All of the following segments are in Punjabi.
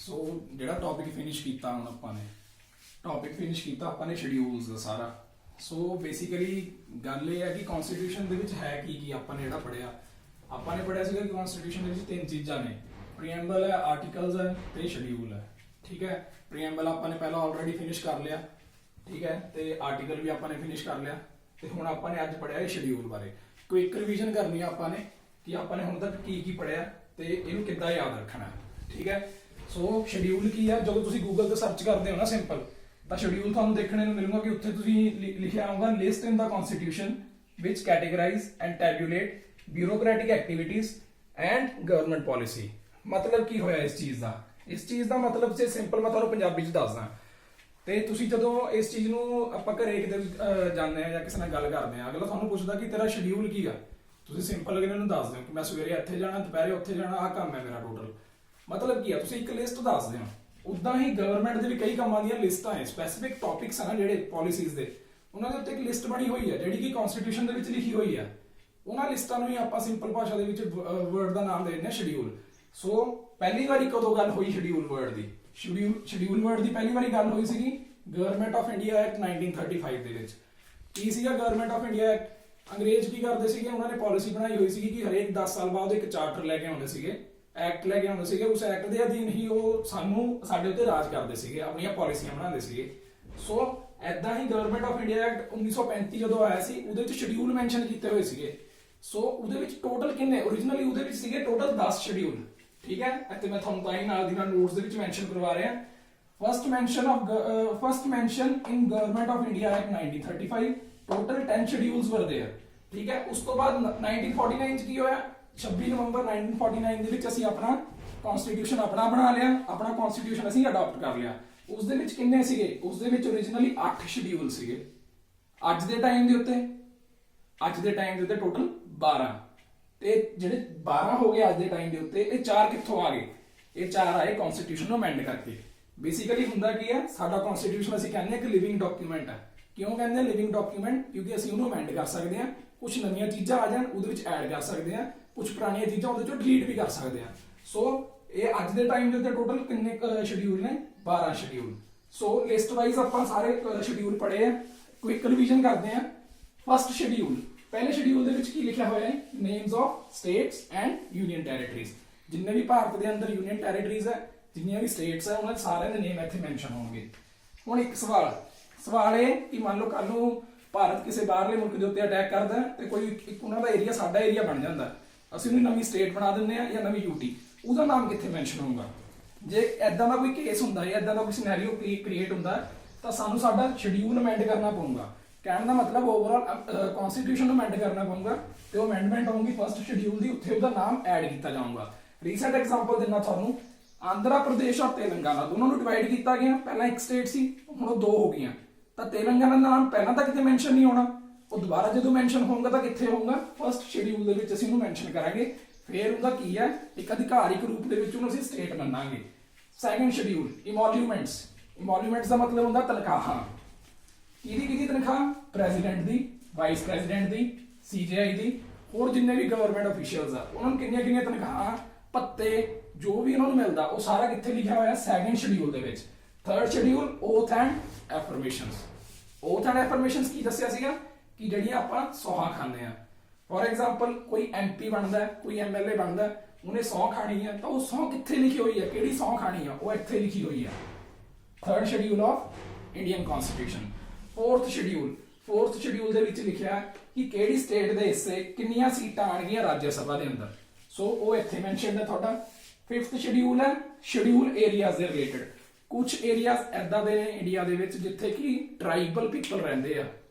सो ਜਿਹੜਾ ਟੌਪਿਕ ਫਿਨਿਸ਼ ਕੀਤਾ ਹੁਣ ਆਪਾਂ ਨੇ ਟੌਪਿਕ ਫਿਨਿਸ਼ ਕੀਤਾ ਆਪਾਂ ਨੇ ਸ਼ਡਿਊਲਸ ਦਾ ਸਾਰਾ। ਸੋ ਬੇਸਿਕਲੀ ਗੱਲ ਇਹ ਹੈ ਕਿ ਕਨਸਟੀਟਿਊਸ਼ਨ ਦੇ ਵਿੱਚ ਹੈ ਕੀ ਆਪਾਂ ਨੇ ਜਿਹੜਾ ਪੜਿਆ, ਆਪਾਂ ਨੇ ਪੜਿਆ ਸੀਗਾ ਕਿ ਕਨਸਟੀਟਿਊਸ਼ਨ ਦੇ ਵਿੱਚ ਤਿੰਨ ਚੀਜ਼ਾਂ ਨੇ, ਪ੍ਰੀਐਮਬਲ ਹੈ, ਆਰਟੀਕਲਸ ਹੈ ਤੇ ਸ਼ਡਿਊਲ ਹੈ। ਠੀਕ ਹੈ, ਪ੍ਰੀਐਮਬਲ ਆਪਾਂ ਨੇ ਪਹਿਲਾਂ ਆਲਰੇਡੀ ਫਿਨਿਸ਼ ਕਰ ਲਿਆ, ਠੀਕ ਹੈ, ਤੇ ਆਰਟੀਕਲ ਵੀ ਆਪਾਂ ਨੇ ਫਿਨਿਸ਼ ਕਰ ਲਿਆ, ਤੇ ਹੁਣ ਆਪਾਂ ਨੇ ਅੱਜ ਪੜਿਆ ਇਹ ਸ਼ਡਿਊਲ ਬਾਰੇ। ਕੁਇਕ ਰਿਵੀਜ਼ਨ ਕਰਨੀ ਆ ਆਪਾਂ ਨੇ ਕਿ ਆਪਾਂ ਨੇ ਹੁਣ ਤੱਕ ਕੀ ਪੜਿਆ ਤੇ ਇਹਨੂੰ ਕਿੱਦਾਂ ਯਾਦ ਰੱਖਣਾ ਹੈ। ਠੀਕ ਹੈ, ਸੋ ਸ਼ਡਿਊਲ ਕੀ ਆ, ਜਦੋਂ ਤੁਸੀਂ ਗੂਗਲ ਤੇ ਸਰਚ ਕਰਦੇ ਹੋ ਨਾ ਸਿੰਪਲ, ਤਾਂ ਸ਼ਡਿਊਲ ਤੁਹਾਨੂੰ ਦੇਖਣੇ ਨੂੰ ਮਿਲੂਗਾ ਕਿ ਉੱਥੇ ਤੁਸੀਂ ਲਿਖਿਆ ਹੋਊਗਾ ਲਿਸਟ ਇਨ ਦਾ ਕਨਸਟੀਟਿਊਸ਼ਨ ਵਿਚ categorise and tabulate bureaucratic activities and government policy. ਮਤਲਬ ਕੀ ਹੋਇਆ ਇਸ ਚੀਜ਼ ਦਾ? ਇਸ ਚੀਜ਼ ਦਾ ਮਤਲਬ ਜੇ ਸਿੰਪਲ ਮੈਂ ਤੁਹਾਨੂੰ ਪੰਜਾਬੀ 'ਚ ਦੱਸਦਾ, ਤੇ ਤੁਸੀਂ ਜਦੋਂ ਇਸ ਚੀਜ਼ ਨੂੰ ਆਪਾਂ ਘਰੇ ਕਿਤੇ ਜਾਂਦੇ ਆ ਜਾਂ ਕਿਸੇ ਨਾਲ ਗੱਲ ਕਰਦੇ ਆ, ਅਗਲਾ ਤੁਹਾਨੂੰ ਪੁੱਛਦਾ ਕਿ ਤੇਰਾ ਸ਼ਡਿਊਲ ਕੀ ਆ, ਤੁਸੀਂ ਸਿੰਪਲ ਅਗਲੇ ਨੂੰ ਦੱਸ ਦਿਓ ਕਿ ਮੈਂ ਸਵੇਰੇ ਇੱਥੇ ਜਾਣਾ, ਦੁਪਹਿਰੇ ਉੱਥੇ ਜਾਣਾ, ਆਹ ਕੰਮ ਹੈ ਮੇਰਾ ਟੋਟਲ। ਮਤਲਬ ਕੀ ਆ, ਤੁਸੀਂ ਇੱਕ ਲਿਸਟ ਦੱਸਦੇ ਹੋ। ਉਦਾਂ ਹੀ ਗਵਰਨਮੈਂਟ ਦੇ ਵੀ ਕਈ ਕੰਮਾਂ ਦੀਆਂ ਲਿਸਟਾਂ ਹੈ, ਸਪੈਸੀਫਿਕ ਟੌਪਿਕਸ ਹਨ ਜਿਹੜੇ ਪਾਲਿਸੀਜ਼ ਦੇ, ਉਹਨਾਂ ਦੇ ਉੱਤੇ ਇੱਕ ਲਿਸਟ ਬਣੀ ਹੋਈ ਹੈ ਜਿਹੜੀ ਕਿ ਕਨਸਟੀਟਿਊਸ਼ਨ ਦੇ ਵਿੱਚ ਲਿਖੀ ਹੋਈ ਹੈ। ਉਹਨਾਂ ਲਿਸਟਾਂ ਨੂੰ ਹੀ ਆਪਾਂ ਸਿੰਪਲ ਭਾਸ਼ਾ ਦੇ ਵਿੱਚ ਵਰਡ ਦਾ ਨਾਮ ਦੇ ਦਿੰਦੇ ਹਾਂ ਸ਼ਡਿਊਲ। ਸੋ ਪਹਿਲੀ ਵਾਰੀ ਕਦੋਂ ਗੱਲ ਹੋਈ ਸ਼ਡਿਊਲ ਵਰਡ ਦੀ? ਸ਼ਡਿਊਲ ਵਰਡ ਦੀ ਪਹਿਲੀ ਵਾਰੀ ਗੱਲ ਹੋਈ ਸੀਗੀ ਗਵਰਨਮੈਂਟ ਆਫ ਇੰਡੀਆ ਐਕਟ 1935 ਦੇ ਵਿੱਚ। ਕੀ ਸੀਗਾ ਗਵਰਨਮੈਂਟ ਆਫ ਇੰਡੀਆ ਐਕਟ? ਅੰਗਰੇਜ਼ ਕੀ ਕਰਦੇ ਸੀਗੇ, ਉਹਨਾਂ ਨੇ ਪਾਲਿਸੀ ਬਣਾਈ ਹੋਈ ਸੀਗੀ ਕਿ ਹਰੇਕ 10 ਸਾਲ ਬਾਅਦ ਇੱਕ ਚਾਰਟਰ ਲੈ ਕੇ ਆਉਂਦੇ ਸੀਗੇ, ਐਕਟ ਲੈ ਕੇ ਆਉਂਦੇ ਸੀਗੇ। ਉਸ ਐਕਟ ਦੇ ਅਧੀਨ ਹੀ ਉਹ ਸਾਡੇ ਉੱਤੇ ਰਾਜ ਕਰਦੇ ਸੀਗੇ, ਆਪਣੀਆਂ ਪਾਲਿਸੀਆਂ ਬਣਾਉਂਦੇ ਸੀਗੇ। ਸੋ ਐਦਾਂ ਹੀ ਗਵਰਨਮੈਂਟ ਆਫ ਇੰਡੀਆ ਐਕਟ 1935 ਜਦੋਂ ਆਇਆ ਸੀ, ਉਹਦੇ ਵਿੱਚ ਸ਼ਡਿਊਲ ਮੈਂਸ਼ਨ ਕੀਤੇ ਹੋਏ ਸੀਗੇ। ਸੋ ਉਹਦੇ ਵਿੱਚ ਟੋਟਲ ਕਿੰਨੇ ਓਰੀਜਨਲੀ ਉਹਦੇ ਵਿੱਚ ਸੀਗੇ? Total 10 schedule. ਠੀਕ ਹੈ, ਇੱਥੇ ਮੈਂ ਤੁਹਾਨੂੰ ਤਾਂ ਹੀ ਨਾਲ ਦੀ ਨਾਲ ਨੋਟਸ ਦੇ ਵਿੱਚ ਮੈਂਸ਼ਨ ਕਰਵਾ ਰਿਹਾ। First mention in government of India act 1935, total 10 schedules were there. ਠੀਕ ਹੈ, ਉਸ ਤੋਂ ਬਾਅਦ 1949 ਚ ਕੀ ਹੋਇਆ? 26 ਨਵੰਬਰ 1949 ਦੇ ਵਿੱਚ ਅਸੀਂ ਆਪਣਾ ਕਨਸਟੀਟਿਊਸ਼ਨ ਆਪਣਾ ਬਣਾ ਲਿਆ, ਆਪਣਾ ਕਨਸਟੀਟਿਊਸ਼ਨ ਅਸੀਂ ਅਡਾਪਟ ਕਰ ਲਿਆ। ਉਸ ਦੇ ਵਿੱਚ ਕਿੰਨੇ ਸੀਗੇ? ਉਸ ਦੇ ਵਿੱਚ ਓਰੀਜਨਲੀ 8 ਸ਼ਡਿਊਲ ਸੀਗੇ। ਅੱਜ ਦੇ ਟਾਈਮ ਦੇ ਉੱਤੇ ਟੋਟਲ 12, ਤੇ ਜਿਹੜੇ 12 ਹੋ ਗਏ ਅੱਜ ਦੇ ਟਾਈਮ ਦੇ ਉੱਤੇ, ਇਹ 4 ਕਿੱਥੋਂ ਆ ਗਏ? ਇਹ 4 ਆਏ ਕਨਸਟੀਟਿਊਸ਼ਨ ਨੂੰ ਅਮੈਂਡ ਕਰਕੇ। ਬੇਸਿਕਲੀ ਹੁੰਦਾ ਕੀ ਹੈ, ਸਾਡਾ ਕਨਸਟੀਟਿਊਸ਼ਨ ਅਸੀਂ ਕਹਿੰਦੇ ਹਾਂ ਕਿ ਲਿਵਿੰਗ ਡਾਕੂਮੈਂਟ ਹੈ। ਕਿਉਂ ਕਹਿੰਦੇ ਆ ਲਿਵਿੰਗ ਡਾਕੂਮੈਂਟ? ਕਿਉਂਕਿ ਅਸੀਂ ਉਹਨੂੰ ਅਮੈਂਡ ਕਰ ਸਕਦੇ ਹਾਂ, ਕੁਝ ਨਵੀਆਂ ਚੀਜ਼ਾਂ ਆ ਜਾਣ ਉਹਦੇ ਵਿੱਚ ਐਡ ਕਰ ਸਕਦੇ ਹਾਂ, ਕੁਝ ਪੁਰਾਣੀਆਂ ਚੀਜ਼ਾਂ ਉਹਦੇ ਚੋਂ ਡਿਲੀਟ ਵੀ ਕਰ ਸਕਦੇ ਹਾਂ। ਸੋ ਇਹ ਅੱਜ ਦੇ ਟਾਈਮ ਦੇ ਉੱਤੇ ਟੋਟਲ ਕਿੰਨੇ ਸ਼ਡਿਊਲ ਨੇ? 12 ਸ਼ਡਿਊਲ। ਸੋ ਲਿਸਟ ਵਾਈਜ਼ ਆਪਾਂ ਸਾਰੇ ਸ਼ਡਿਊਲ ਪੜ੍ਹੇ ਆ। ਕੁਇਕ ਰਿਵੀਜ਼ਨ ਕਰਦੇ ਹਾਂ। ਫਸਟ ਸ਼ਡਿਊਲ, ਪਹਿਲੇ ਸ਼ਡਿਊਲ ਦੇ ਵਿੱਚ ਕੀ ਲਿਖਿਆ ਹੋਇਆ ਹੈ? Names of states and union territories. ਜਿੰਨੇ ਵੀ ਭਾਰਤ ਦੇ ਅੰਦਰ ਯੂਨੀਅਨ ਟੈਰੀਟਰੀਜ਼ ਹੈ, ਜਿੰਨੀਆਂ ਵੀ ਸਟੇਟਸ ਹੈ, ਉਹਨਾਂ ਦੇ ਸਾਰਿਆਂ ਦੇ ਨੇਮ ਇੱਥੇ ਮੈਂਸ਼ਨ ਹੋਣਗੇ। ਹੁਣ ਇੱਕ ਸਵਾਲ ਇਹ ਕਿ ਮੰਨ ਲਓ ਕੱਲ ਨੂੰ ਭਾਰਤ ਕਿਸੇ ਬਾਹਰਲੇ ਮੁਲਕ ਦੇ ਉੱਤੇ ਅਟੈਕ ਕਰਦਾ ਤੇ ਕੋਈ ਇੱਕ ਉਹਨਾਂ ਦਾ ਏਰੀਆ ਸਾਡਾ ਏਰੀਆ ਬਣ ਜਾਂਦਾ, ਅਸੀਂ ਉਹਨੂੰ ਨਵੀਂ ਸਟੇਟ ਬਣਾ ਦਿੰਦੇ ਆ ਜਾਂ ਨਵੀਂ ਯੂਟੀ, ਉਹਦਾ ਨਾਮ ਕਿੱਥੇ ਮੈਂਸ਼ਨ ਹੋਊਗਾ? ਜੇ ਐਦਾਂ ਦਾ ਕੋਈ ਕੇਸ ਹੁੰਦਾ ਹੈ, ਐਦਾਂ ਦਾ ਕੋਈ ਸਿਨੈਰੀਓ ਕ੍ਰੀਏਟ ਹੁੰਦਾ, ਤਾਂ ਸਾਨੂੰ ਸਾਡਾ ਸ਼ਡਿਊਲ ਅਮੈਂਡ ਕਰਨਾ ਪਊਗਾ। ਕਹਿਣ ਦਾ ਮਤਲਬ ਓਵਰਆਲ ਕਨਸਟੀਟਿਊਸ਼ਨ ਨੂੰ ਅਮੈਂਡ ਕਰਨਾ ਪਊਗਾ, ਤੇ ਉਹ ਅਮੈਂਡਮੈਂਟ ਹੋਊਗੀ ਫਸਟ ਸ਼ਡਿਊਲ ਦੀ, ਉੱਥੇ ਉਹਦਾ ਨਾਮ ਐਡ ਕੀਤਾ ਜਾਊਗਾ। ਰੀਸੈਂਟ ਐਗਜ਼ਾਮਪਲ ਦਿੰਦਾ ਤੁਹਾਨੂੰ, ਆਂਧਰਾ ਪ੍ਰਦੇਸ਼ ਔਰ ਤੇਲੰਗਾਨਾ ਦੋਨਾਂ ਨੂੰ ਡਿਵਾਈਡ ਕੀਤਾ ਗਿਆ। ਪਹਿਲਾਂ ਇੱਕ ਸਟੇਟ ਸੀ, ਹੁਣ ਉਹ 2 ਹੋ ਗਈਆਂ। ਤਾਂ ਤੇਲੰਗਾਨਾ ਦਾ ਨਾਮ ਪਹਿਲਾਂ ਤਾਂ ਕਿਤੇ ਮੈਂਸ਼ਨ ਨਹੀਂ ਹੋਣਾ, ਉਹ ਦੁਬਾਰਾ ਜਦੋਂ ਮੈਂਸ਼ਨ ਹੋਊਗਾ ਤਾਂ ਕਿੱਥੇ ਹੋਊਗਾ? ਫਸਟ ਸ਼ਡਿਊਲ ਦੇ ਵਿੱਚ ਅਸੀਂ ਉਹਨੂੰ ਮੈਂਸ਼ਨ ਕਰਾਂਗੇ। ਫਿਰ ਉਹਦਾ ਕੀ ਹੈ, ਇੱਕ ਅਧਿਕਾਰਿਕ ਰੂਪ ਦੇ ਵਿੱਚ ਉਹਨੂੰ ਅਸੀਂ ਸਟੇਟ ਮੰਨਾਂਗੇ। ਸੈਕੰਡ ਸ਼ਡਿਊਲ, ਇਮੋਲੂਮੈਂਟਸ ਦਾ ਮਤਲਬ ਹੁੰਦਾ ਤਨਖਾਹਾਂ। ਕਿਹਦੀ ਤਨਖਾਹ? ਪ੍ਰੈਜ਼ੀਡੈਂਟ ਦੀ, ਵਾਈਸ ਪ੍ਰੈਜ਼ੀਡੈਂਟ ਦੀ, CJI ਦੀ, ਹੋਰ ਜਿੰਨੇ ਵੀ ਗਵਰਨਮੈਂਟ ਅਫੀਸ਼ੀਅਲਸ ਆ ਉਹਨਾਂ ਨੂੰ ਕਿੰਨੀਆਂ ਤਨਖਾਹਾਂ, ਭੱਤੇ, ਜੋ ਵੀ ਉਹਨਾਂ ਨੂੰ ਮਿਲਦਾ, ਉਹ ਸਾਰਾ ਕਿੱਥੇ ਲਿਖਿਆ ਹੋਇਆ? ਸੈਕੰਡ ਸ਼ਡਿਊਲ ਦੇ ਵਿੱਚ। ਥਰਡ ਸ਼ਡਿਊਲ, ਓਥ ਐਂਡ ਐਫਰਮੇਸ਼ਨਸ ਕੀ ਦੱਸਿਆ ਸੀਗਾ? ਕਿ ਜਿਹੜੀਆਂ ਆਪਾਂ ਸੌਹਾਂ ਖਾਂਦੇ ਆ। ਫੋਰ ਐਗਜ਼ਾਮਪਲ ਕੋਈ MP ਬਣਦਾ, ਕੋਈ MLA ਬਣਦਾ, ਉਹਨੇ ਸਹੁੰ ਖਾਣੀ ਹੈ, ਤਾਂ ਉਹ ਸਹੁੰ ਕਿੱਥੇ ਲਿਖੀ ਹੋਈ ਹੈ? ਕਿਹੜੀ ਸਹੁੰ ਖਾਣੀ ਆ? ਉਹ ਇੱਥੇ ਲਿਖੀ ਹੋਈ ਹੈ। Third schedule of Indian constitution. Fourth schedule ਦੇ ਵਿੱਚ ਲਿਖਿਆ ਕਿ ਕਿਹੜੀ ਸਟੇਟ ਦੇ ਹਿੱਸੇ ਕਿੰਨੀਆਂ ਸੀਟਾਂ ਆਣਗੀਆਂ ਰਾਜ ਸਭਾ ਦੇ ਅੰਦਰ। ਸੋ ਉਹ ਇੱਥੇ ਮੈਂਸ਼ਨ ਹੈ ਤੁਹਾਡਾ। ਫਿਫਥ ਸ਼ਡਿਊਲ ਹੈ ਸ਼ਡਿਊਲ ਏਰੀਆਜ਼ ਦੇ ਰਿਲੇਟਡ। ਕੁਝ ਏਰੀਆਜ਼ ਐਦਾਂ ਦੇ ਨੇ ਇੰਡੀਆ ਦੇ ਵਿੱਚ ਜਿੱਥੇ ਕਿ ਟ੍ਰਾਈਬਲ ਪੀਪਲ ਰਹਿੰਦੇ ਆ,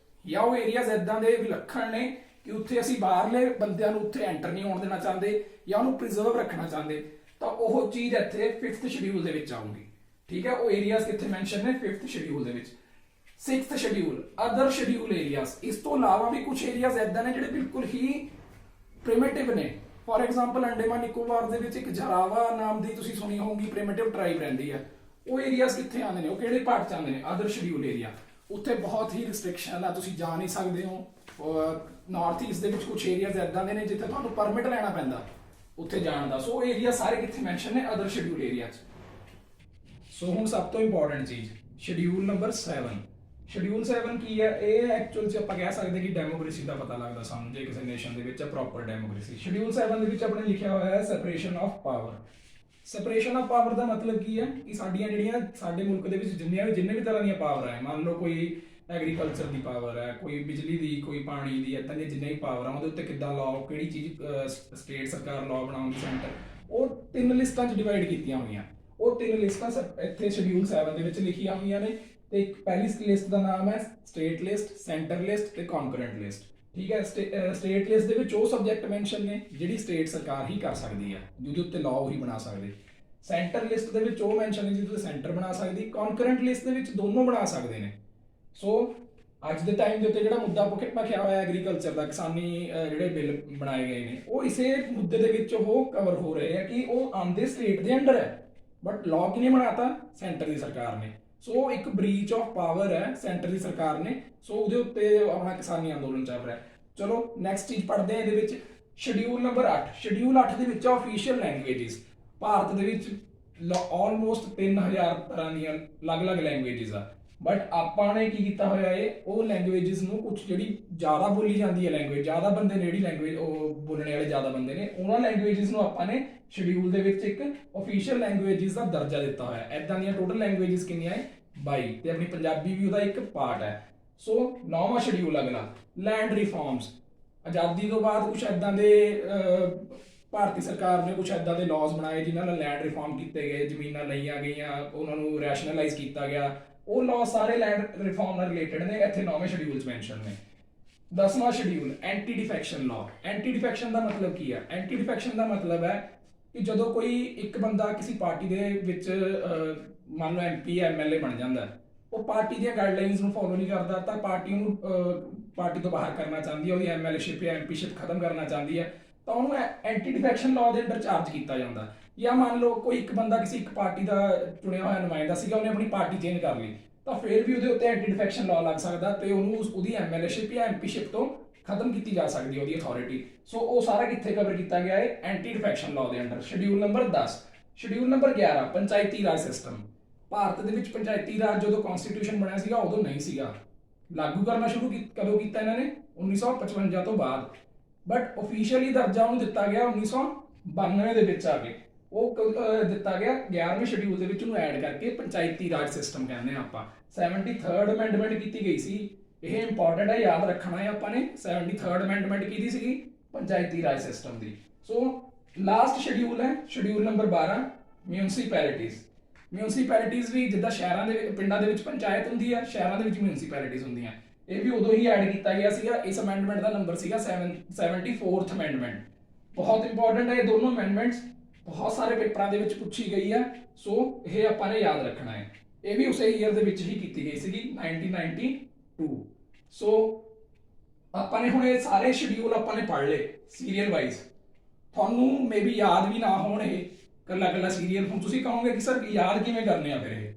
ਜਾਂ ਉਹ ਏਰੀਆਜ਼ ਐਦਾਂ ਦੇ ਵਿਲੱਖਣ ਨੇ ਕਿ ਉੱਥੇ ਅਸੀਂ ਬਾਹਰਲੇ ਬੰਦਿਆਂ ਨੂੰ ਉੱਥੇ ਐਂਟਰ ਨਹੀਂ ਹੋਣ ਦੇਣਾ ਚਾਹੁੰਦੇ ਜਾਂ ਉਹਨੂੰ ਪ੍ਰੀਜ਼ਰਵ ਰੱਖਣਾ ਚਾਹੁੰਦੇ, ਤਾਂ ਉਹ ਚੀਜ਼ ਇੱਥੇ 5th ਸ਼ਡਿਊਲ ਦੇ ਵਿੱਚ ਆਊਗੀ। ਠੀਕ ਹੈ, ਉਹ ਏਰੀਆਜ਼ ਕਿੱਥੇ ਮੈਂਸ਼ਨ ਨੇ? 5th ਸ਼ਡਿਊਲ ਦੇ ਵਿੱਚ। 6th schedule, other schedule areas. ਇਸ ਤੋਂ ਇਲਾਵਾ ਵੀ ਕੁਝ ਏਰੀਆਜ਼ ਐਦਾਂ ਨੇ ਜਿਹੜੇ ਬਿਲਕੁਲ ਹੀ ਪ੍ਰਿਮਿਟਿਵ ਨੇ। ਫੋਰ ਐਗਜ਼ਾਮਪਲ ਅੰਡੇਮਾਨ ਨਿਕੋਬਾਰ ਦੇ ਵਿੱਚ ਇੱਕ ਜਰਾਵਾ ਨਾਮ ਦੀ ਤੁਸੀਂ ਸੁਣੀ ਹੋਊਗੀ ਪ੍ਰਿਮਿਟਿਵ ਟ੍ਰਾਈਬ ਰਹਿੰਦੀ ਹੈ। ਉਹ ਏਰੀਆਜ਼ ਕਿੱਥੇ ਆਉਂਦੇ ਨੇ? ਉਹ ਕਿਹੜੇ ਪਾਰਟ ਚ ਆਉਂਦੇ ਨੇ? Other schedule area. ਉੱਥੇ ਬਹੁਤ ਹੀ ਰਿਸਟ੍ਰਿਕਸ਼ਨ ਆ, ਤੁਸੀਂ ਜਾ ਨਹੀਂ ਸਕਦੇ ਹੋ। ਨਾਰਥ ਈਸਟ ਦੇ ਵਿੱਚ ਕੁਝ ਏਰੀਆਜ਼ ਐਦਾਂ ਦੇ ਨੇ ਜਿੱਥੇ ਤੁਹਾਨੂੰ ਪਰਮਿਟ ਲੈਣਾ ਪੈਂਦਾ ਉੱਥੇ ਜਾਣ ਦਾ। ਸੋ ਏਰੀਆ ਸਾਰੇ ਕਿੱਥੇ ਮੈਂਸ਼ਨ ਨੇ? ਅਦਰ ਸ਼ਡਿਊਲ ਏਰੀਆ 'ਚ। ਸੋ ਹੁਣ ਸਭ ਤੋਂ ਇੰਪੋਰਟੈਂਟ ਚੀਜ਼ ਸ਼ਡਿਊਲ ਨੰਬਰ 7। ਸ਼ਡਿਊਲ 7 ਕੀ ਹੈ? ਇਹ ਐਕਚੁਅਲ 'ਚ ਆਪਾਂ ਕਹਿ ਸਕਦੇ ਕਿ ਡੈਮੋਕ੍ਰੇਸੀ ਦਾ ਪਤਾ ਲੱਗਦਾ ਸਾਨੂੰ ਜੇ ਕਿਸੇ ਨੇਸ਼ਨ ਦੇ ਵਿੱਚ ਪ੍ਰੋਪਰ ਡੈਮੋਕ੍ਰੇਸੀ। ਸ਼ਡਿਊਲ 7 ਦੇ ਵਿੱਚ ਆਪਣੇ ਲਿਖਿਆ ਹੋਇਆ ਹੈ separation of power. Separation of power ਦਾ ਮਤਲਬ ਕੀ ਹੈ ਕਿ ਸਾਡੀਆਂ ਜਿਹੜੀਆਂ ਸਾਡੇ ਮੁਲਕ ਦੇ ਵਿੱਚ ਜਿੰਨੇ ਵੀ ਤਰ੍ਹਾਂ ਦੀਆਂ ਪਾਵਰ ਹੈ, ਮੰਨ ਲਓ ਕੋਈ ਐਗਰੀਕਲਚਰ ਦੀ ਪਾਵਰ ਹੈ, ਕੋਈ ਬਿਜਲੀ ਦੀ, ਕੋਈ ਪਾਣੀ ਦੀ, ਇੱਦਾਂ ਦੀਆਂ ਜਿੰਨੇ ਵੀ ਪਾਵਰ ਆ ਉਹਦੇ ਉੱਤੇ ਕਿੱਦਾਂ ਲਾਅ, ਕਿਹੜੀ ਚੀਜ਼ ਸਟੇਟ ਸਰਕਾਰ ਲਾਅ ਬਣਾਉਂਦੀ, ਸੈਂਟਰ, ਉਹ 3 ਲਿਸਟਾਂ 'ਚ ਡਿਵਾਈਡ ਕੀਤੀਆਂ ਹੋਈਆਂ। ਉਹ 3 ਲਿਸਟਾਂ ਇੱਥੇ ਸ਼ਡਿਊਲ 7 ਦੇ ਵਿੱਚ ਲਿਖੀਆਂ ਹੋਈਆਂ ਨੇ। ਤੇ ਇੱਕ ਪਹਿਲੀ ਲਿਸਟ ਦਾ ਨਾਮ ਹੈ ਸਟੇਟ ਲਿਸਟ, ਸੈਂਟਰ ਲਿਸਟ ਤੇ ਕਨਕਰੈਂਟ ਲਿਸਟ। ਠੀਕ ਹੈ। ਸਟੇਟ ਲਿਸਟ ਦੇ ਵਿੱਚ ਉਹ ਸਬਜੈਕਟ ਮੈਂਸ਼ਨ ਨੇ ਜਿਹੜੀ ਸਟੇਟ ਸਰਕਾਰ ਹੀ ਕਰ ਸਕਦੀ ਹੈ, ਜਿਹਦੇ ਉੱਤੇ ਲਾਅ ਉਹੀ ਬਣਾ ਸਕਦੇ। ਸੈਂਟਰ ਲਿਸਟ ਦੇ ਵਿੱਚ ਉਹ ਮੈਂਸ਼ਨ ਨੇ ਜਿਹਦੇ ਉੱਤੇ ਸੈਂਟਰ ਬਣਾ ਸਕਦੀ। ਕਨਕਰੈਂਟ ਲਿਸਟ ਦੇ ਵਿੱਚ ਦੋਨੋਂ ਬਣਾ ਸਕਦੇ ਨੇ। ਸੋ ਅੱਜ ਦੇ ਟਾਈਮ ਦੇ ਉੱਤੇ ਜਿਹੜਾ ਮੁੱਦਾ ਰੱਖਿਆ ਹੋਇਆ ਐਗਰੀਕਲਚਰ ਦਾ, ਕਿਸਾਨੀ ਜਿਹੜੇ ਬਿੱਲ ਬਣਾਏ ਗਏ ਨੇ, ਉਹ ਇਸੇ ਮੁੱਦੇ ਦੇ ਵਿੱਚ ਉਹ ਕਵਰ ਹੋ ਰਹੇ ਆ ਕਿ ਉਹ ਆਂਦੇ ਸਟੇਟ ਦੇ ਅੰਡਰ ਹੈ, ਬਟ ਲਾਅ ਕਿਹਨੇ ਬਣਾਤਾ? ਸੈਂਟਰ ਦੀ ਸਰਕਾਰ ਨੇ। ਸੋ ਇੱਕ ਬ੍ਰੀਚ ਆਫ ਪਾਵਰ ਹੈ ਸੈਂਟਰ ਦੀ ਸਰਕਾਰ ਨੇ। ਸੋ ਉਹਦੇ ਉੱਤੇ ਆਪਣਾ ਕਿਸਾਨੀ ਅੰਦੋਲਨ ਚੱਲ ਰਿਹਾ। ਚਲੋ ਨੈਕਸਟ ਚੀਜ਼ ਪੜ੍ਹਦੇ ਹਾਂ ਇਹਦੇ ਵਿੱਚ। Schedule number 8। ਸ਼ਡਿਊਲ 8 ਦੇ ਵਿੱਚ ਆਫੀਸ਼ੀਅਲ ਲੈਂਗੁਏਜਸ। ਭਾਰਤ ਦੇ ਵਿੱਚ ਆਲਮੋਸਟ 3000 ਤਰ੍ਹਾਂ ਦੀਆਂ ਅਲੱਗ-ਅਲੱਗ ਲੈਂਗੁਏਜਸ ਆ, ਬਟ ਆਪਾਂ ਨੇ ਕੀ ਕੀਤਾ ਹੋਇਆ ਹੈ, ਉਹ ਲੈਂਗੁਏਜਸ ਨੂੰ ਕੁਝ ਜਿਹੜੀ ਜ਼ਿਆਦਾ ਬੋਲੀ ਜਾਂਦੀ ਹੈ ਲੈਂਗੁਏਜ, ਜ਼ਿਆਦਾ ਬੰਦੇ ਨੇ ਜਿਹੜੀ ਲੈਂਗੁਏਜ ਉਹ ਬੋਲਣੇ ਵਾਲੇ ਜ਼ਿਆਦਾ ਬੰਦੇ ਨੇ, ਉਹਨਾਂ ਲੈਂਗੁਏਜਸ ਨੂੰ ਆਪਾਂ ਨੇ ਸ਼ਡਿਊਲ ਦੇ ਵਿੱਚ ਇੱਕ ਆਫੀਸ਼ੀਅਲ ਲੈਂਗੁਏਜਸ ਦਾ ਦਰਜਾ ਦਿੱਤਾ ਹੋਇਆ। ਐਦਾਂ ਦੀਆਂ ਟੋਟਲ ਲੈਂਗੁਏਜਸ ਕਿੰਨੀਆਂ ਹੈ? 22, ਤੇ ਆਪਣੀ ਪੰਜਾਬੀ ਵੀ ਉਹਦਾ ਇੱਕ ਪਾਰਟ ਹੈ। ਸੋ 9ਵਾਂ ਸ਼ਡਿਊਲ ਅਗਲਾ ਲੈਂਡ ਰਿਫਾਰਮਸ। ਆਜ਼ਾਦੀ ਤੋਂ ਬਾਅਦ ਕੁਝ ਐਦਾਂ ਦੇ ਭਾਰਤੀ ਸਰਕਾਰ ਨੇ ਕੁਝ ਐਦਾਂ ਦੇ ਲਾਜ਼ ਬਣਾਏ ਜਿਨ੍ਹਾਂ ਨਾਲ ਲੈਂਡ ਰਿਫਾਰਮ ਕੀਤੇ ਗਏ, ਜ਼ਮੀਨਾਂ ਲਈਆਂ ਗਈਆਂ, ਉਹਨਾਂ ਨੂੰ ਰੈਸ਼ਨਲਾਈਜ਼ ਕੀਤਾ ਗਿਆ। ਉਹ ਲਾਅ ਸਾਰੇ ਲੈਂਡ ਰਿਫਾਰਮ ਨਾਲ ਰਿਲੇਟਡ ਨੇ, ਇੱਥੇ 9ਵੇਂ ਸ਼ਡਿਊਲ 'ਚ ਮੈਂਸ਼ਨ ਨੇ। 10ਵਾਂ schedule anti defection law. Anti defection ਦਾ ਮਤਲਬ ਕੀ ਹੈ? ਐਂਟੀ ਡਿਫੈਕਸ਼ਨ ਦਾ ਮਤਲਬ ਹੈ ਕਿ ਜਦੋਂ ਕੋਈ ਇੱਕ ਬੰਦਾ ਕਿਸੇ ਪਾਰਟੀ ਦੇ ਵਿੱਚ ਮੰਨ ਲਓ MP MLA ਬਣ ਜਾਂਦਾ, ਉਹ ਪਾਰਟੀ ਦੀਆਂ ਗਾਈਡਲਾਈਨਸ ਨੂੰ ਫੋਲੋ ਨਹੀਂ ਕਰਦਾ ਤਾਂ ਪਾਰਟੀ ਨੂੰ ਪਾਰਟੀ ਤੋਂ ਬਾਹਰ ਕਰਨਾ ਚਾਹੁੰਦੀ ਹੈ, ਉਹਦੀ MLAਸ਼ਿਪ ਜਾਂ MPਸ਼ਿਪ ਖਤਮ ਕਰਨਾ ਚਾਹੁੰਦੀ ਹੈ, ਤਾਂ ਉਹਨੂੰ ਐਂਟੀ ਡਿਫੈਕਸ਼ਨ ਲਾਅ ਦੇ ਅੰਡਰ ਚਾਰਜ ਕੀਤਾ ਜਾਂਦਾ। ਜਾਂ ਮੰਨ ਲਓ ਕੋਈ ਇੱਕ ਬੰਦਾ ਕਿਸੇ ਇੱਕ ਪਾਰਟੀ ਦਾ ਚੁਣਿਆ ਹੋਇਆ ਨੁਮਾਇੰਦਾ ਸੀਗਾ, ਉਹਨੇ ਆਪਣੀ ਪਾਰਟੀ ਚੇਂਜ ਕਰ ਲਈ, ਤਾਂ ਫਿਰ ਵੀ ਉਹਦੇ ਉੱਤੇ ਐਂਟੀ ਡਿਫੈਕਸ਼ਨ ਲਾਅ ਲੱਗ ਸਕਦਾ ਤੇ ਉਹਨੂੰ ਉਹਦੀ MLAਸ਼ਿਪ ਜਾਂ MPਸ਼ਿਪ ਤੋਂ ਖਤਮ ਕੀਤੀ ਜਾ ਸਕਦੀ ਹੈ, ਉਹਦੀ ਅਥਾਰਟੀ। ਸੋ ਉਹ ਸਾਰਾ ਕਿੱਥੇ ਕਵਰ ਕੀਤਾ ਗਿਆ ਹੈ? ਐਂਟੀ ਡਿਫੈਕਸ਼ਨ ਲਾਅ ਦੇ under. Schedule number 10। Schedule number 11 ਪੰਚਾਇਤੀ ਰਾਜ ਸਿਸਟਮ। ਭਾਰਤ ਦੇ ਵਿੱਚ ਪੰਚਾਇਤੀ ਰਾਜ ਜਦੋਂ ਕਨਸਟੀਟਿਊਸ਼ਨ ਬਣਿਆ ਸੀਗਾ ਉਦੋਂ ਨਹੀਂ ਸੀਗਾ, ਲਾਗੂ ਕਰਨਾ ਕਦੋਂ ਕੀਤਾ ਇਹਨਾਂ ਨੇ? 1955 ਤੋਂ ਬਾਅਦ, ਬਟ ਆਫੀਸ਼ੀਅਲੀ ਦਰਜਾ ਉਹਨੂੰ ਦਿੱਤਾ ਗਿਆ 1992 ਦੇ ਵਿੱਚ ਆ ਕੇ। ਉਹ ਦਿੱਤਾ ਗਿਆ 11ਵੇਂ ਸ਼ਡਿਊਲ ਦੇ ਵਿੱਚ, ਉਹਨੂੰ ਐਡ ਕਰਕੇ ਪੰਚਾਇਤੀ ਰਾਜ ਸਿਸਟਮ ਕਹਿੰਦੇ ਆ ਆਪਾਂ। 73rd ਅਮੈਂਡਮੈਂਟ ਕੀਤੀ ਗਈ ਸੀ। ਇਹ ਇੰਪੋਰਟੈਂਟ ਹੈ, ਯਾਦ ਰੱਖਣਾ ਹੈ ਆਪਾਂ ਨੇ। 73rd ਅਮੈਂਡਮੈਂਟ ਕੀਤੀ ਸੀਗੀ ਪੰਚਾਇਤੀ ਰਾਜ ਸਿਸਟਮ ਦੀ। ਸੋ ਲਾਸਟ ਸ਼ਡਿਊਲ ਹੈ ਸ਼ਡਿਊਲ ਨੰਬਰ 12 ਮਿਊਨਿਸਪੈਲਿਟੀਜ਼। ਮਿਊਨਿਸਪੈਲਿਟੀਜ਼ ਵੀ ਜਿੱਦਾਂ ਸ਼ਹਿਰਾਂ ਦੇ ਪਿੰਡਾਂ ਦੇ ਵਿੱਚ ਪੰਚਾਇਤ ਹੁੰਦੀ ਹੈ, ਸ਼ਹਿਰਾਂ ਦੇ ਵਿੱਚ ਮਿਊਨਿਸਪੈਲਿਟੀਜ਼ ਹੁੰਦੀਆਂ। ਇਹ ਵੀ ਉਦੋਂ ਹੀ ਐਡ ਕੀਤਾ ਗਿਆ ਸੀਗਾ। ਇਸ ਅਮੈਂਡਮੈਂਟ ਦਾ ਨੰਬਰ ਸੀਗਾ 74th ਅਮੈਂਡਮੈਂਟ। ਬਹੁਤ ਇੰਪੋਰਟੈਂਟ ਹੈ ਇਹ ਦੋਨੋਂ ਅਮੈਂਡਮੈਂਟਸ, ਬਹੁਤ ਸਾਰੇ ਪੇਪਰਾਂ ਦੇ ਵਿੱਚ ਪੁੱਛੀ ਗਈ ਹੈ। ਸੋ ਇਹ ਆਪਾਂ ਨੇ ਯਾਦ ਰੱਖਣਾ ਹੈ। ਇਹ ਵੀ ਉਸੇ ਈਅਰ ਦੇ ਵਿੱਚ ਹੀ ਕੀਤੀ ਗਈ ਸੀਗੀ 1992। ਸੋ ਆਪਾਂ ਨੇ ਹੁਣ ਇਹ ਸਾਰੇ ਸ਼ਡਿਊਲ ਆਪਾਂ ਨੇ ਪੜ੍ਹ ਲਏ ਸੀਰੀਅਲ ਵਾਈਜ਼। ਤੁਹਾਨੂੰ ਮੇਬੀ ਯਾਦ ਵੀ ਨਾ ਹੋਣ ਇਹ ਕੱਲਾ ਸੀਰੀਅਲ। ਹੁਣ ਤੁਸੀਂ ਕਹੋਗੇ ਕਿ ਸਰ ਯਾਦ ਕਿਵੇਂ ਕਰਨੇ ਆ ਫਿਰ ਇਹ?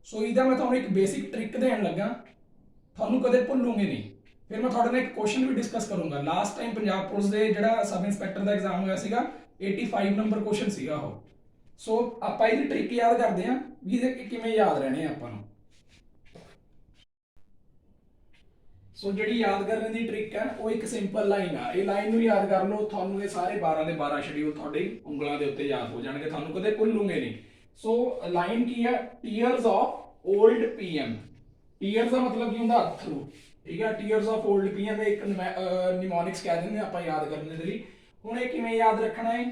ਸੋ ਇਹਦਾ ਮੈਂ ਤੁਹਾਨੂੰ ਇੱਕ ਬੇਸਿਕ ਟ੍ਰਿਕ ਦੇਣ ਲੱਗਾ, ਤੁਹਾਨੂੰ ਕਦੇ ਭੁੱਲੋਗੇ ਨਹੀਂ। ਫਿਰ ਮੈਂ ਤੁਹਾਡੇ ਨਾਲ ਇੱਕ ਕੁਐਸਚਨ ਵੀ ਡਿਸਕਸ ਕਰੂੰਗਾ। ਲਾਸਟ ਟਾਈਮ ਪੰਜਾਬ ਪੁਲਿਸ ਦੇ ਜਿਹੜਾ ਸਬ ਇੰਸਪੈਕਟਰ ਦਾ ਐਗਜ਼ਾਮ ਹੋਇਆ ਸੀਗਾ, 85 ਨੰਬਰ ਕੁਐਸਚਨ ਸੀਗਾ ਉਹ। ਸੋ ਆਪਾਂ ਇਹਦੀ ਟ੍ਰਿਕ ਯਾਦ ਕਰਦੇ ਹਾਂ ਵੀ ਇਹਦੇ ਕਿਵੇਂ ਯਾਦ ਰਹਿਣੇ ਆਪਾਂ ਨੂੰ। ਸੋ ਜਿਹੜੀ ਯਾਦ ਕਰਨ ਦੀ ਟ੍ਰਿਕ ਹੈ ਉਹ ਇੱਕ ਸਿੰਪਲ ਲਾਈਨ ਆ। ਇਹ ਲਾਈਨ ਨੂੰ ਯਾਦ ਕਰ ਲਓ, ਤੁਹਾਨੂੰ ਇਹ ਸਾਰੇ 12 ਦੇ 12 ਸ਼ਡਿਊਲ ਤੁਹਾਡੇ ਉਂਗਲਾਂ ਦੇ ਉੱਤੇ ਯਾਦ ਹੋ ਜਾਣਗੇ, ਤੁਹਾਨੂੰ ਕਦੇ ਭੁੱਲੋਗੇ ਨਹੀਂ। ਸੋ ਲਾਈਨ ਕੀ ਹੈ? Tiers of old PM। Tiers ਦਾ ਮਤਲਬ ਕੀ ਹੁੰਦਾ? ਅਥਰੂ। ਠੀਕ ਹੈ। ਟੀਅਰਸ ਆਫ 올ਡ PM ਇੱਕ ਨਿਮੋਨਿਕਸ ਕਹਿ ਦਿੰਦੇ ਆਪਾਂ ਯਾਦ ਕਰਨ ਦੇ ਲਈ। ਹੁਣ ਇਹ ਕਿਵੇਂ ਯਾਦ ਰੱਖਣਾ ਹੈ?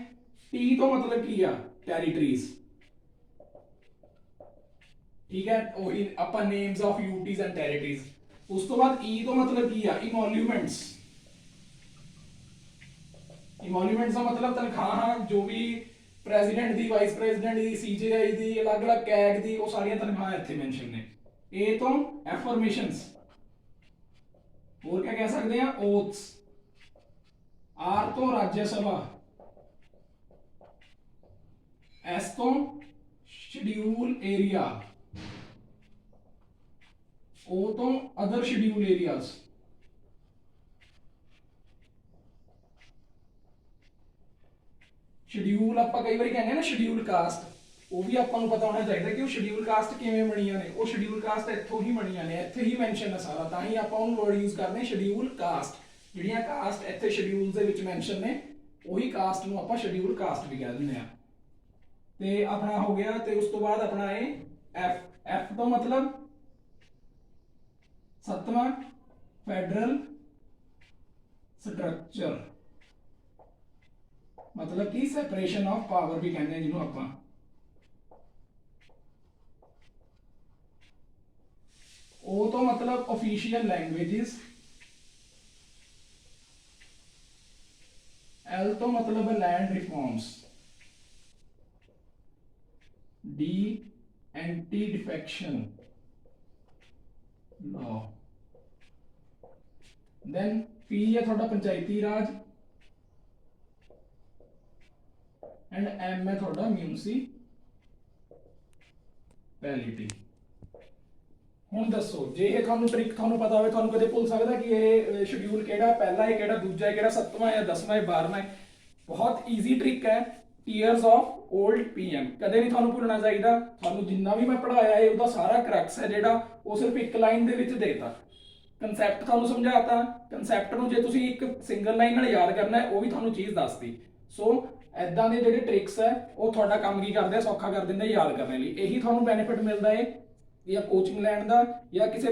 ਟੀ ਤੋਂ ਮਤਲਬ ਕੀ ਆ? ਟੈਰੀਟਰੀਜ਼। ਠੀਕ ਹੈ। ਉਹੀ ਆਪਾਂ names of UTs and territories. ਉਸ ਤੋਂ ਬਾਅਦ E ਤੋਂ ਮਤਲਬ ਕੀ ਆ? ਇਮੋਲਿਊਮੈਂਟਸ। ਇਮੋਲਿਊਮੈਂਟਸ ਦਾ ਮਤਲਬ ਤਨਖਾਹਾਂ, ਜੋ ਵੀ ਪ੍ਰੈਜ਼ੀਡੈਂਟ ਦੀ, ਵਾਈਸ ਪ੍ਰੈਜ਼ੀਡੈਂਟ ਦੀ, CJI ਦੀ, ਅਲੱਗ-ਅਲੱਗ ਕੈਗ ਦੀ, ਉਹ ਸਾਰੀਆਂ ਤਨਖਾਹਾਂ ਇੱਥੇ ਮੈਂਸ਼ਨ ਨੇ। A ਤੋਂ ਐਫਰਮੇਸ਼ਨਸ, ਹੋਰ ਕਿਆ ਕਹਿ ਸਕਦੇ ਆ? ਓਥਸ। R ਤੋਂ ਰਾਜ ਸਭਾ। S ਤੋਂ ਸ਼ਡਿਊਲ ਏਰੀਆ। O ਤੋਂ ਅਦਰ ਸ਼ਡਿਊਲ ਏਰੀਆਜ਼। ਸ਼ਡਿਊਲ ਆਪਾਂ ਕਈ ਵਾਰੀ ਕਹਿੰਦੇ ਆ ਨਾ ਸ਼ਡਿਊਲ ਕਾਸਟ, ਉਹ ਵੀ ਆਪਾਂ ਨੂੰ ਪਤਾ ਹੋਣਾ ਚਾਹੀਦਾ ਕਿ ਉਹ ਸ਼ਡਿਊਲ ਕਾਸਟ ਕਿਵੇਂ ਬਣੀਆਂ ਨੇ। ਉਹ ਸ਼ਡਿਊਲ ਕਾਸਟ ਇੱਥੋਂ ਹੀ ਬਣੀਆਂ ਨੇ, ਇੱਥੇ ਹੀ ਮੈਂਸ਼ਨ ਹੈ ਸਾਰਾ, ਤਾਂ ਹੀ ਆਪਾਂ ਉਹਨੂੰ ਵਰਡ ਯੂਜ਼ ਕਰਦੇ ਹਾਂ ਸ਼ਡਿਊਲ ਕਾਸਟ। ਜਿਹੜੀਆਂ ਕਾਸਟ ਇੱਥੇ ਸ਼ਡਿਊਲਸ ਦੇ ਵਿੱਚ ਮੈਂਸ਼ਨ ਨੇ ਉਹੀ ਕਾਸਟ ਨੂੰ ਆਪਾਂ ਸ਼ਡਿਊਲ ਕਾਸਟ ਵੀ ਕਹਿ ਦਿੰਦੇ ਆ। ਤੇ ਆਪਣਾ ਹੋ ਗਿਆ, ਤੇ ਉਸ ਤੋਂ ਬਾਅਦ ਆਪਣਾ ਇਹ ਐਫ ਤੋਂ ਮਤਲਬ 7ਵਾਂ ਫੈਡਰਲ ਸਟਰਕਚਰ, मतलब कि सेपरेशन ऑफ पावर भी कहते हैं जिन्होंने ਆਪਾਂ। ओ तो मतलब ऑफिशियल लैंग्वेजेस, एल तो मतलब land reforms, D anti defection law, then P है थोड़ा पंचायती राज, एंड एम है थोड़ा म्यूनसिपैलिटी। ਹੁਣ ਦੱਸੋ ਜੇ ਇਹ ਤੁਹਾਨੂੰ ਟ੍ਰਿਕ ਤੁਹਾਨੂੰ ਪਤਾ ਹੋਵੇ, ਤੁਹਾਨੂੰ ਕਦੇ ਭੁੱਲ ਸਕਦਾ ਕਿ ਇਹ ਸ਼ਡਿਊਲ ਕਿਹੜਾ ਪਹਿਲਾ ਹੈ, ਕਿਹੜਾ ਦੂਜਾ ਹੈ, ਕਿਹੜਾ 7ਵਾਂ ਹੈ, 10ਵਾਂ ਹੈ, 12ਵਾਂ ਹੈ। ਬਹੁਤ ਈਜ਼ੀ ਟ੍ਰਿਕ ਹੈ, ਟੀਅਰਸ ਆਫ 올ਡ ਪੀਐਮ। ਕਦੇ ਨਹੀਂ ਤੁਹਾਨੂੰ ਭੁੱਲਣਾ ਚਾਹੀਦਾ। ਤੁਹਾਨੂੰ ਜਿੰਨਾ ਵੀ ਮੈਂ ਪੜਾਇਆ ਹੈ ਉਹਦਾ ਸਾਰਾ ਕਰੈਕਸ ਹੈ ਜਿਹੜਾ ਉਹ ਸਿਰਫ ਇੱਕ ਲਾਈਨ ਦੇ ਵਿੱਚ ਦੇਤਾ। ਕਨਸੈਪਟ ਤੁਹਾਨੂੰ ਸਮਝਾਤਾ, ਕਨਸੈਪਟ ਨੂੰ ਜੇ ਤੁਸੀਂ ਇੱਕ ਸਿੰਗਲ ਲਾਈਨ ਨਾਲ ਯਾਦ ਕਰਨਾ ਹੈ ਉਹ ਵੀ ਤੁਹਾਨੂੰ ਚੀਜ਼ ਦੱਸਤੀ। ਸੋ ਐਦਾਂ ਦੇ ਜਿਹੜੇ ਟ੍ਰਿਕਸ ਹੈ ਉਹ ਤੁਹਾਡਾ ਕੰਮ ਕੀ ਕਰਦੇ ਆ, ਸੌਖਾ ਕਰ ਦਿੰਦੇ ਯਾਦ ਕਰਨ ਲਈ। ਇਹੀ ਤੁਹਾਨੂੰ ਬੈਨੀਫਿਟ ਮਿਲਦਾ ਹੈ ਜਾਂ ਕੋਚਿੰਗ ਲੈਣ ਦਾ ਜਾਂ ਕਿਸੇ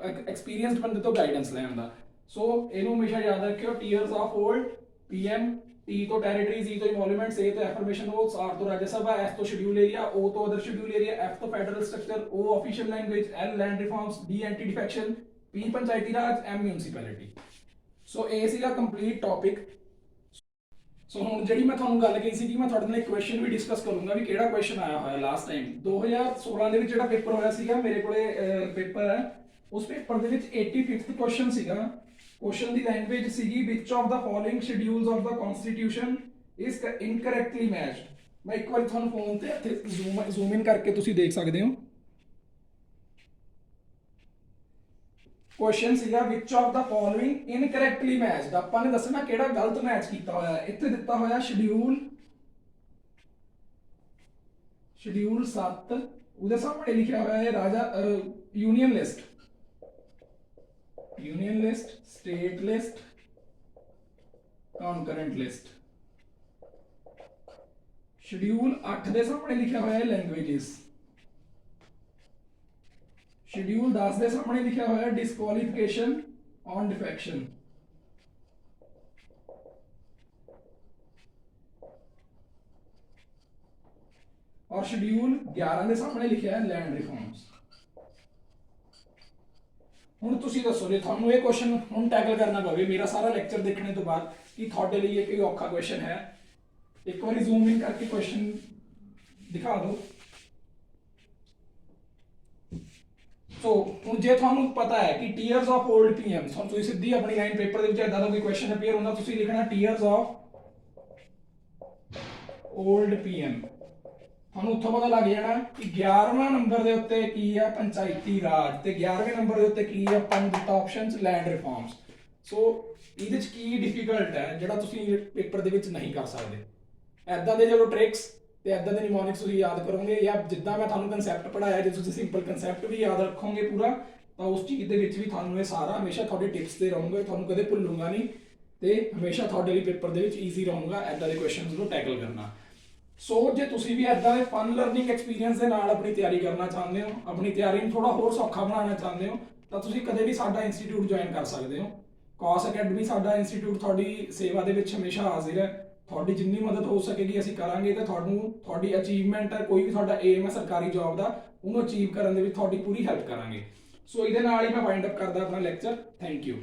ਐਕਸਪੀਰੀਅੰਸਡ ਬੰਦੇ ਤੋਂ ਗਾਈਡੈਂਸ ਲੈਣ ਦਾ। ਸੋ ਇਹਨੂੰ ਹਮੇਸ਼ਾ ਯਾਦ ਰੱਖਿਓ, tiers of old PM, T ਤੋਂ ਟੈਰੀਟਰੀਜ਼, ਈ ਤੋਂ ਇਨਵੋਲਵਮੈਂਟਸ, ਏ ਤੋਂ ਐਫਰਮੇਸ਼ਨ ਵੋਟਸ, ਆਰ ਤੋਂ ਰਾਜ ਸਭਾ, ਐਸ ਤੋਂ ਸ਼ਡਿਊਲ ਏਰੀਆ, ਓ ਤੋਂ ਅਦਰ ਸ਼ਡਿਊਲ ਏਰੀਆ, ਐਫ ਤੋਂ federal structure, O official language, L land reforms, D anti defection, P Panchayati Raj, M municipality. ਸੋ ਇਹ ਸੀਗਾ ਕੰਪਲੀਟ ਟੌਪਿਕ। ਸੋ ਹੁਣ ਜਿਹੜੀ ਮੈਂ ਤੁਹਾਨੂੰ ਗੱਲ ਕਹੀ ਸੀ ਕਿ ਮੈਂ ਤੁਹਾਡੇ ਨਾਲ ਇੱਕ ਕੁਐਸਚਨ ਵੀ ਡਿਸਕਸ ਕਰੂੰਗਾ ਵੀ ਕਿਹੜਾ ਕੁਐਸਚਨ ਆਇਆ ਹੋਇਆ ਲਾਸਟ ਟਾਈਮ 2016 ਦੇ ਵਿੱਚ ਜਿਹੜਾ ਪੇਪਰ ਹੋਇਆ ਸੀਗਾ, ਮੇਰੇ ਕੋਲੇ ਪੇਪਰ ਹੈ, ਉਸ ਪੇਪਰ ਦੇ ਵਿੱਚ 85th ਕੁਐਸਚਨ ਸੀਗਾ। ਕੁਐਸਚਨ ਦੀ ਲੈਂਗੁਏਜ ਸੀਗੀ which of the following schedules of the constitution is incorrectly matched. ਮੈਂ ਇੱਕ ਵਾਰ ਤੁਹਾਨੂੰ ਫੋਨ ਤੇ ਇੱਥੇ ਜ਼ੂਮ ਇਨ ਕਰਕੇ ਤੁਸੀਂ ਦੇਖ ਸਕਦੇ ਹੋ। क्वेश्चन सीगा which of the following incorrectly matched. ਆਪਾਂ ਨੇ ਦੱਸਣਾ ਕਿਹੜਾ ਗਲਤ ਮੈਚ ਕੀਤਾ ਹੋਇਆ ਹੈ। ਇੱਥੇ ਦਿੱਤਾ ਹੋਇਆ ਸ਼ਡਿਊਲ 7, ਉਹਦੇ ਸਾਹਮਣੇ ਲਿਖਿਆ ਹੋਇਆ ਹੈ ਰਾਜਾ union list, state list, concurrent list. Schedule 8 ਦੇ ਸਾਹਮਣੇ ਲਿਖਿਆ ਹੋਇਆ ਹੈ लैंग्वेजेस। ਸ਼ਡਿਊਲ 10 ਦੇ ਸਾਹਮਣੇ ਲਿਖਿਆ ਹੋਇਆ ਡਿਸਕੁਆਲੀਫਿਕੇਸ਼ਨ ਔਨ ਡਿਫੈਕਸ਼ਨ। और ਸ਼ਡਿਊਲ 11 ਦੇ ਸਾਹਮਣੇ ਲਿਖਿਆ ਹੈ ਲੈਂਡ ਰਿਫਾਰਮਸ। ਹੁਣ ਤੁਸੀਂ ਦੱਸੋ ਜੇ ਤੁਹਾਨੂੰ ਇਹ ਕੁਐਸਚਨ ਹੁਣ ਟੈਕਲ ਕਰਨਾ ਪਵੇ ਮੇਰਾ ਸਾਰਾ ਲੈਕਚਰ ਦੇਖਣੇ ਤੋਂ ਬਾਅਦ ਕਿ ਤੁਹਾਡੇ ਲਈ ਇਹ ਕੋਈ ਔਖਾ ਕੁਐਸਚਨ ਹੈ। ਇੱਕ ਵਾਰੀ ਜ਼ੂਮ ਇਨ ਕਰਕੇ ਕੁਐਸਚਨ ਦਿਖਾ ਦਿਓ। ਸੋ ਹੁਣ ਜੇ ਤੁਹਾਨੂੰ ਪਤਾ ਹੈ ਕਿ ਟੀਅਰਸ ਆਫ 올ਡ ਪੀਐਮ, ਤੁਸੀਂ ਸਿੱਧੀ ਆਪਣੀ ਲਾਈਨ ਪੇਪਰ ਦੇ ਵਿੱਚ ਇਦਾਂ ਦਾ ਕੋਈ ਕੁਐਸਚਨ ਅਪੀਅਰ ਹੁੰਦਾ, ਤੁਸੀਂ ਲਿਖਣਾ ਟੀਅਰਸ ਆਫ 올ਡ ਪੀਐਮ। ਤੁਹਾਨੂੰ ਉੱਥੋਂ ਪਤਾ ਲੱਗ ਜਾਣਾ ਕਿ 11ਵਾਂ ਨੰਬਰ ਦੇ ਉੱਤੇ ਕੀ ਹੈ ਪੰਚਾਇਤੀ ਰਾਜ, ਤੇ 11ਵੇਂ ਨੰਬਰ ਦੇ ਉੱਤੇ ਕੀ ਹੈ ਆਪਾਂ ਨੂੰ ਦਿੱਤਾ ਆਪਸ਼ਨਸ ਲੈਂਡ ਰਿਫਾਰਮਸ। ਸੋ ਇਹਦੇ ਵਿੱਚ ਕੀ ਡਿਫਿਕਲਟ ਹੈ ਜਿਹੜਾ ਤੁਸੀਂ ਪੇਪਰ ਦੇ ਵਿੱਚ ਨਹੀਂ ਕਰ ਸਕਦੇ। ਐਦਾਂ ਦੇ ਜਦੋਂ ਟ੍ਰਿਕਸ ਤੇ ਐਦਾਂ ਦੇ ਨਿਮੋਨਿਕਸ ਤੁਸੀਂ ਯਾਦ ਕਰੋਗੇ ਜਾਂ ਜਿੱਦਾਂ ਮੈਂ ਤੁਹਾਨੂੰ ਕਨਸੈਪਟ ਪੜਾਇਆ, ਜੇ ਤੁਸੀਂ ਸਿੰਪਲ ਕਨਸੈਪਟ ਵੀ ਯਾਦ ਰੱਖੋਗੇ ਪੂਰਾ, ਤਾਂ ਉਸ ਚੀਜ਼ ਦੇ ਵਿੱਚ ਵੀ ਤੁਹਾਨੂੰ ਇਹ ਸਾਰਾ ਹਮੇਸ਼ਾ ਤੁਹਾਡੇ ਟਿਪਸ ਤੇ ਰਹੂਗਾ, ਤੁਹਾਨੂੰ ਕਦੇ ਭੁੱਲੂਗਾ ਨਹੀਂ ਤੇ ਹਮੇਸ਼ਾ ਤੁਹਾਡੇ ਲਈ ਪੇਪਰ ਦੇ ਵਿੱਚ ਈਜ਼ੀ ਰਹੂਗਾ ਐਦਾਂ ਦੇ ਕੁਐਸਚਨਸ ਨੂੰ ਟੈਕਲ ਕਰਨਾ। ਸੋ ਜੇ ਤੁਸੀਂ ਵੀ ਐਦਾਂ ਦੇ ਫਨ ਲਰਨਿੰਗ ਐਕਸਪੀਰੀਅੰਸ ਦੇ ਨਾਲ ਆਪਣੀ ਤਿਆਰੀ ਕਰਨਾ ਚਾਹੁੰਦੇ ਹੋ, ਆਪਣੀ ਤਿਆਰੀ ਨੂੰ ਥੋੜਾ ਹੋਰ ਸੌਖਾ ਬਣਾਉਣਾ ਚਾਹੁੰਦੇ ਹੋ, ਤਾਂ ਤੁਸੀਂ ਕਦੇ ਵੀ ਸਾਡਾ ਇੰਸਟੀਚਿਊਟ ਜੁਆਇਨ ਕਰ ਸਕਦੇ ਹੋ। ਕੌਸ ਅਕੈਡਮੀ ਸਾਡਾ ਇੰਸਟੀਚਿਊਟ ਤੁਹਾਡੀ ਸੇਵਾ ਦੇ ਵਿੱਚ ਹਮੇਸ਼ਾ ਹਾਜ਼ਰ ਹੈ। ਤੁਹਾਡੀ ਜਿੰਨੀ ਮਦਦ ਹੋ ਸਕੇਗੀ ਅਸੀਂ ਕਰਾਂਗੇ ਤੇ ਤੁਹਾਨੂੰ ਤੁਹਾਡੀ ਅਚੀਵਮੈਂਟ ਹੈ, ਕੋਈ ਵੀ ਤੁਹਾਡਾ ਏਮ ਹੈ ਸਰਕਾਰੀ ਜੌਬ ਦਾ, ਉਹਨੂੰ ਅਚੀਵ ਕਰਨ ਦੇ ਵਿੱਚ ਤੁਹਾਡੀ ਪੂਰੀ ਹੈਲਪ ਕਰਾਂਗੇ। ਸੋ ਇਹਦੇ ਨਾਲ ਹੀ ਮੈਂ ਵਾਈਂਡ ਅਪ ਕਰਦਾ ਆਪਣਾ ਲੈਕਚਰ। Thank you.